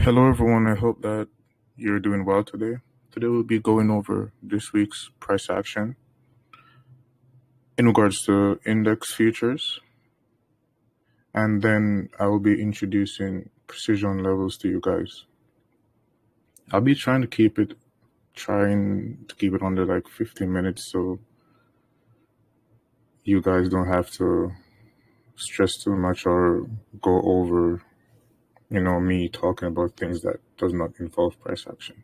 Hello, everyone. I hope that you're doing well today. Today, we'll be going over this week's price action in regards to index futures, and then I will be introducing precision levels to you guys. I'll be trying to keep it under like 15 minutes so you guys don't have to stress too much or go over, me talking about things that does not involve price action.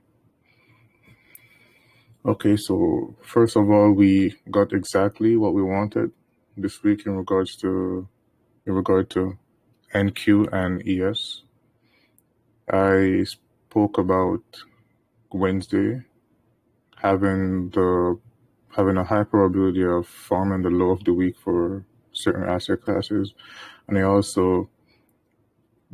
Okay, so first of all, we got exactly what we wanted this week in regard to NQ and ES. I spoke about Wednesday having a high probability of forming the low of the week for certain asset classes, and I also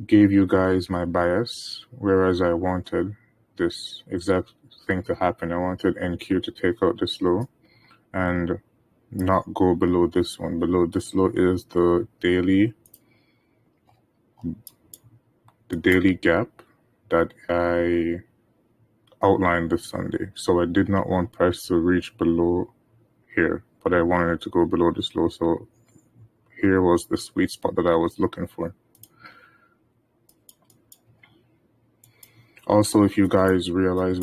gave you guys my bias, whereas I wanted this exact thing to happen. I wanted NQ to take out this low and not go below this one. Below this low is the daily gap that I outlined this Sunday. So I did not want price to reach below here, but I wanted it to go below this low. So here was the sweet spot that I was looking for. Also, if you guys realize,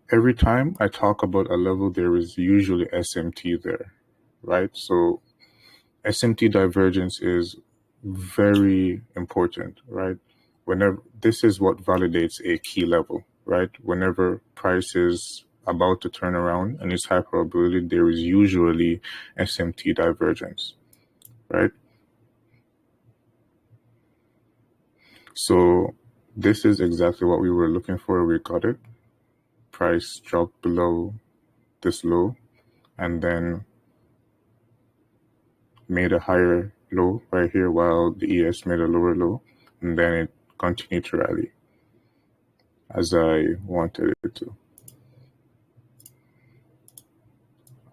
every time I talk about a level, there is usually SMT there, right? So SMT divergence is very important, right? This is what validates a key level, right? Whenever price is about to turn around and it's high probability, there is usually SMT divergence, right? So this is exactly what we were looking for. We got it. Price dropped below this low and then made a higher low right here while the ES made a lower low, and then it continued to rally as I wanted it to.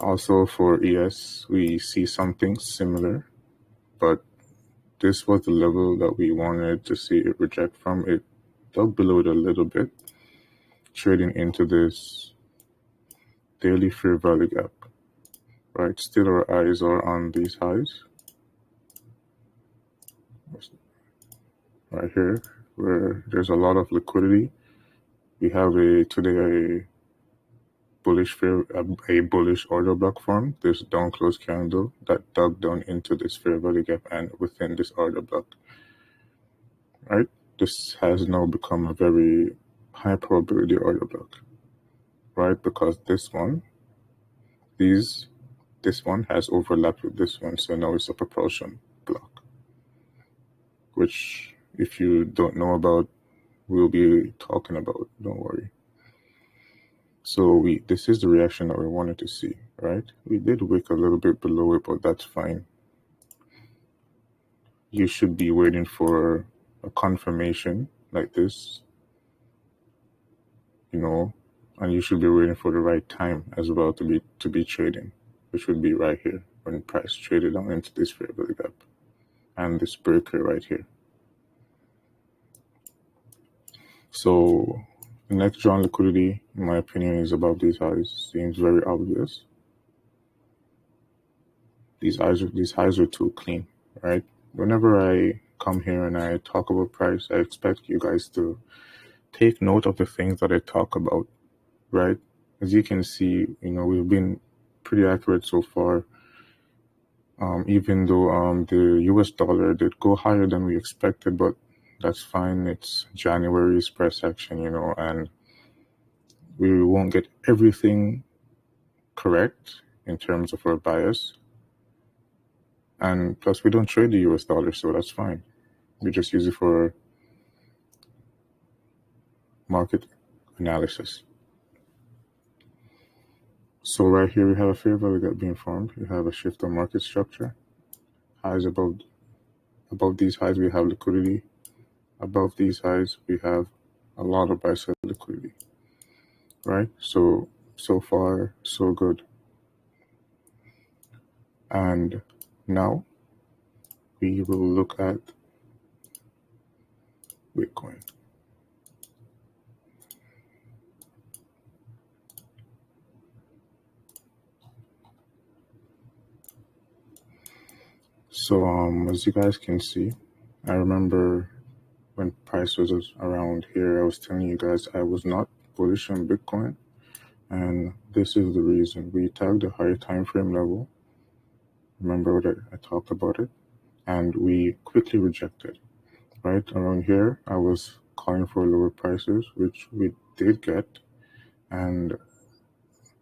Also for ES, we see something similar, but this was the level that we wanted to see it reject from. It dug below it a little bit, trading into this daily fair value gap, right? Still our eyes are on these highs right here, where there's a lot of liquidity. We have today a bullish order block form, this down close candle that dug down into this fair value gap and within this order block, right? This has now become a very high probability order block, right? Because this one has overlapped with this one, so now it's a propulsion block, which if you don't know about, we'll be talking about, don't worry. So this is the reaction that we wanted to see, right? We did wick a little bit below it, but that's fine. You should be waiting for a confirmation like this, and you should be waiting for the right time as well to be trading, which would be right here when price traded down into this fair value gap and this breaker right here. So the next drawn liquidity, in my opinion, is above these highs. Seems very obvious. These highs are too clean, right? Whenever I come here and I talk about price, I expect you guys to take note of the things that I talk about, right? As you can see, we've been pretty accurate so far. Even though the US dollar did go higher than we expected, but that's fine. It's January's price action, and we won't get everything correct in terms of our bias. And plus, we don't trade the US dollar, so that's fine. We just use it for market analysis. So right here, we have a fair value gap being formed. We have a shift on market structure. Highs above these highs, we have liquidity. Above these highs, we have a lot of buy-side liquidity, right? So far, so good. And now we will look at Bitcoin. So as you guys can see, I remember when price was around here, I was telling you guys I was not bullish on Bitcoin, and this is the reason. We tagged a higher time frame level. Remember that I talked about it, and we quickly rejected. Right around here, I was calling for lower prices, which we did get, and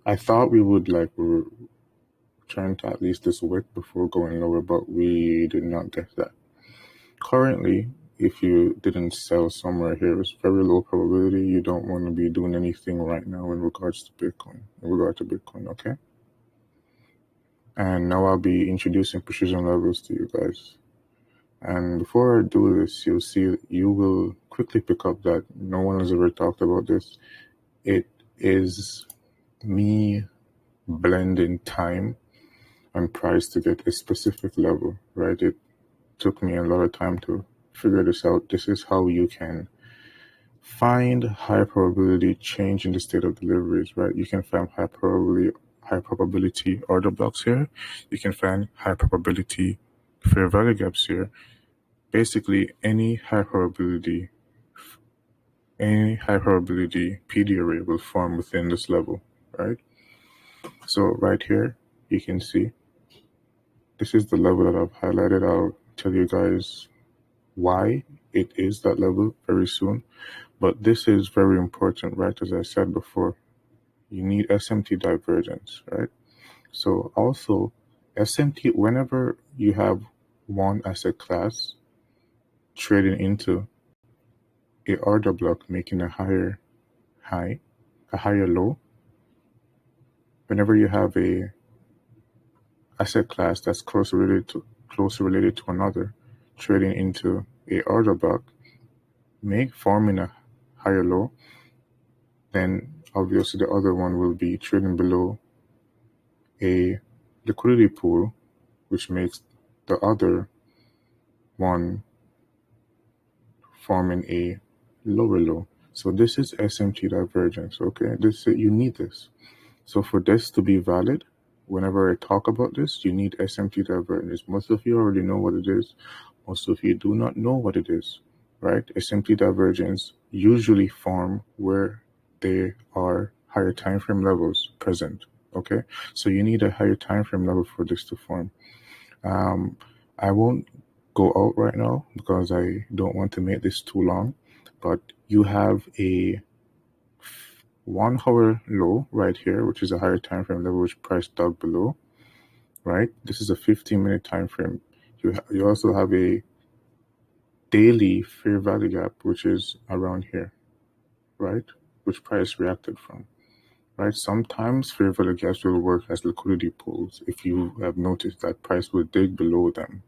I thought we would return to at least this wick before going lower, but we did not get that. Currently, if you didn't sell somewhere here, it's very low probability you don't want to be doing anything right now in regards to Bitcoin, okay? And now I'll be introducing precision levels to you guys. And before I do this, you will quickly pick up that no one has ever talked about this. It is me blending time and price to get a specific level, right? It took me a lot of time to figure this out. This is how you can find high probability change in the state of deliveries, right? You can find high probability order blocks here. You can find high probability fair value gaps here. Basically, any high probability PD array will form within this level, right? So right here, you can see this is the level that I've highlighted. I'll tell you guys why it is that level very soon. But this is very important, right? As I said before, you need SMT divergence, right? So also SMT, whenever you have one asset class trading into a order block making a higher high, a higher low, whenever you have a asset class that's closely related to another trading into a order block forming a higher low, then obviously the other one will be trading below a liquidity pool, which makes the other one forming a lower low. So this is SMT divergence, okay? You need this. So for this to be valid, whenever I talk about this, you need SMT divergence. Most of you already know what it is. Most of you do not know what it is, right? SMT divergence usually form where there are higher time frame levels present, okay? So you need a higher time frame level for this to form. I won't go out right now because I don't want to make this too long, but you have a 1 hour low right here, which is a higher time frame level, which price dug below, right? This is a 15-minute time frame. You also have a daily fair value gap, which is around here, right? Which price reacted from, right? Sometimes fair value gaps will work as liquidity pools if you have noticed that price will dig below them,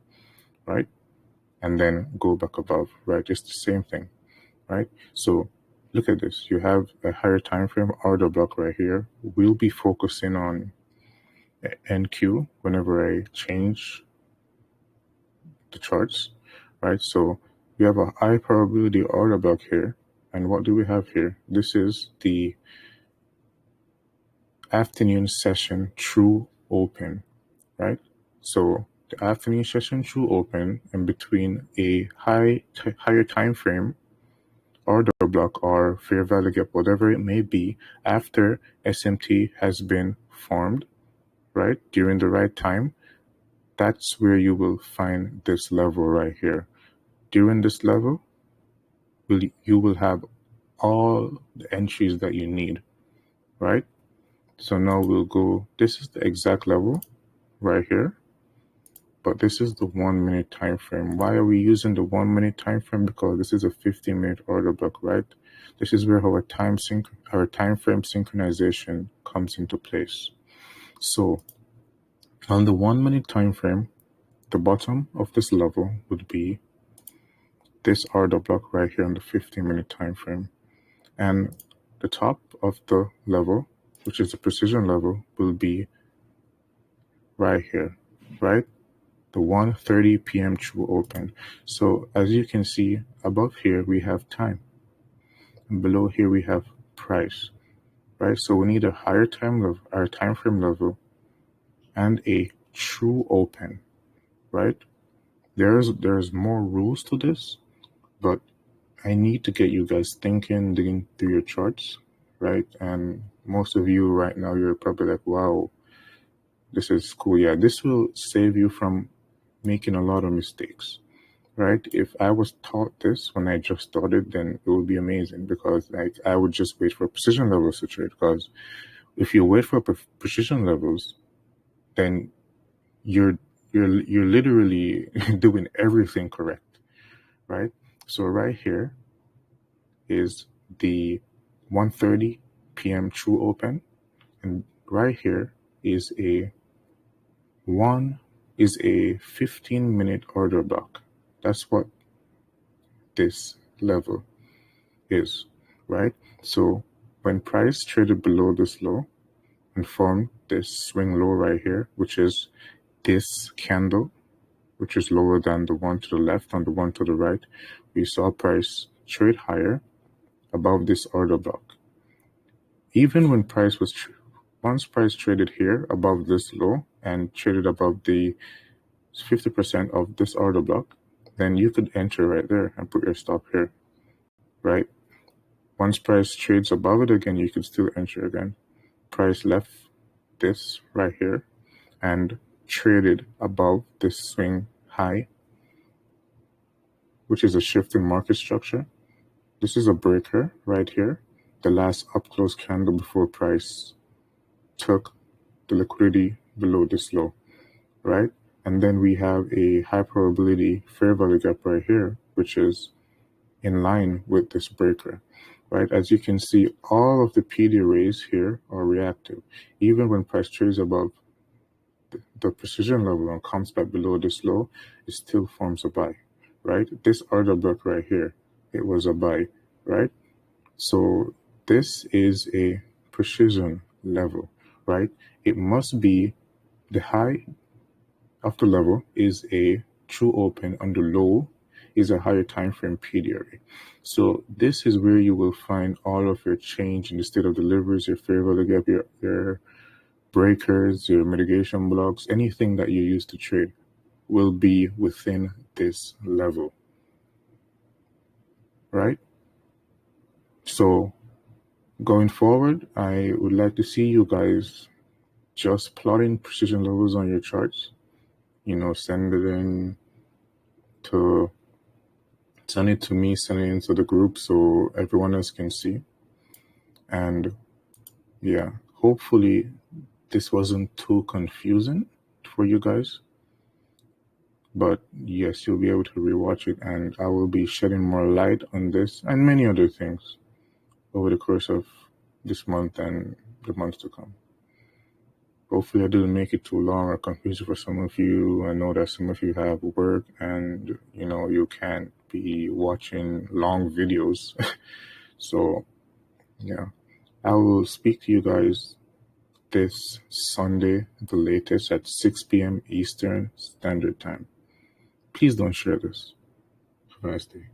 right? And then go back above, right? It's the same thing, right? So look at this. You have a higher time frame order block right here. We'll be focusing on NQ whenever I change the charts, right? So we have a high probability order block here. And what do we have here? This is the afternoon session true open, right? So the afternoon session true open in between a higher time frame order block or fair value gap, whatever it may be, after SMT has been formed, right, during the right time, that's where you will find this level right here. During this level, you will have all the entries that you need, right? So now we'll go, this is the exact level right here, but this is the 1 minute time frame. Why are we using the 1 minute time frame? Because this is a 15-minute order block, right? This is where our time frame synchronization comes into place. So on the 1 minute time frame, the bottom of this level would be this order block right here on the 15-minute time frame, and the top of the level, which is the precision level, will be right here, right? The 1:30 p.m. true open. So as you can see, above here we have time, and below here we have price, right? So we need a higher time frame level, and a true open, right? There's more rules to this, but I need to get you guys thinking, digging through your charts, right? And most of you right now, you're probably like, wow, this is cool. Yeah, this will save you from making a lot of mistakes, right? If I was taught this when I just started, then it would be amazing, because like I would just wait for precision levels to trade. Because if you wait for precision levels, then you're literally doing everything correct, right? So right here is the 1:30 p.m. true open, and right here is a 15-minute order block. That's what this level is, right? So when price traded below this low and formed this swing low right here, which is this candle, which is lower than the one to the left and the one to the right, we saw price trade higher above this order block. Even when price was once price traded here above this low and traded above the 50% of this order block, then you could enter right there and put your stop here, right? Once price trades above it again, you can still enter again. Price left this right here and traded above this swing high, which is a shift in market structure. This is a breaker right here, the last up close candle before price took the liquidity below this low, right? And then we have a high probability fair value gap right here, which is in line with this breaker, right? As you can see, all of the PD arrays here are reactive. Even when price trades above the precision level and comes back below this low, it still forms a buy, right? This order block right here, it was a buy, right? So this is a precision level, right? It must be the high of the level is a true open and the low is a higher time frame PD array. So this is where you will find all of your change in the state of deliveries, your fair value gap, your breakers, your mitigation blocks, anything that you use to trade will be within this level, right? So going forward, I would like to see you guys just plotting precision levels on your charts. Send it to me, send it into the group so everyone else can see. And yeah, hopefully this wasn't too confusing for you guys. But yes, you'll be able to rewatch it, and I will be shedding more light on this and many other things over the course of this month and the months to come. Hopefully I didn't make it too long or confusing for some of you. I know that some of you have work and, you can't be watching long videos. So, yeah, I will speak to you guys this Sunday, the latest at 6 p.m. Eastern Standard Time. Please don't share this. Have a nice day.